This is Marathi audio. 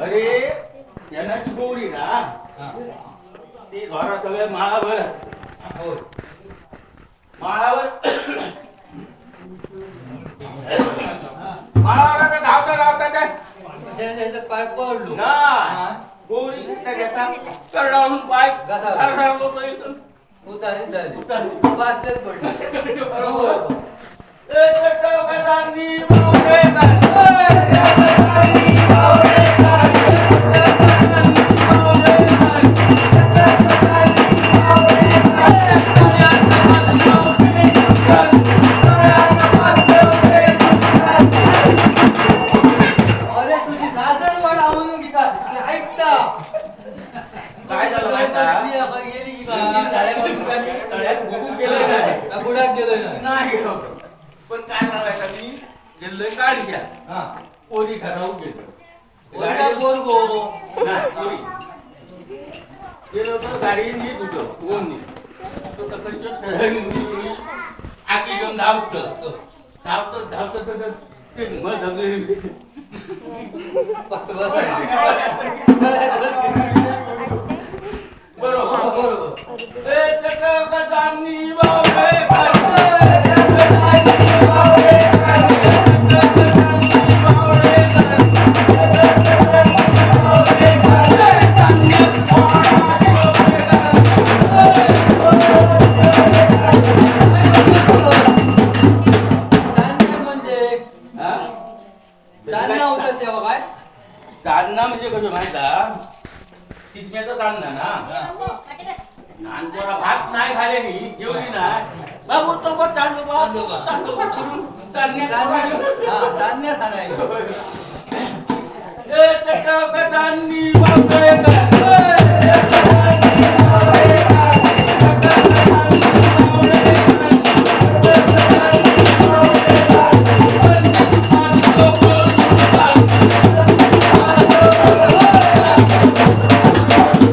अरे जनाची गौरी ना ती घरा सगळ्या माळावर माळावर माळावर आता धावता धावता काय पाय पडलो ना गौरी घेता घेता करडावून पाय सारलो उतारी झाली पाचच पडले बरोबर ए चट्टा कदांनी मावळे पण काय म्हणायचं मी गेलोय गाडीच्या पोरी घरावून गेलो गेलो तर गाडी नीट होतं कोण तो तकडच्या आकी घेऊन धावतं धावतं धावतं तर ते मग सगळे बरोबर बरोबर ए चक्कानी तांदणा म्हणजे कसं माहिती चिकम्याचा तांदणा ना नानपोरा भात नाही खालेली जेवली नाही बाबू तो पण तांदूळ करून तान्या खाणार ए चक्का कदांनी बाबू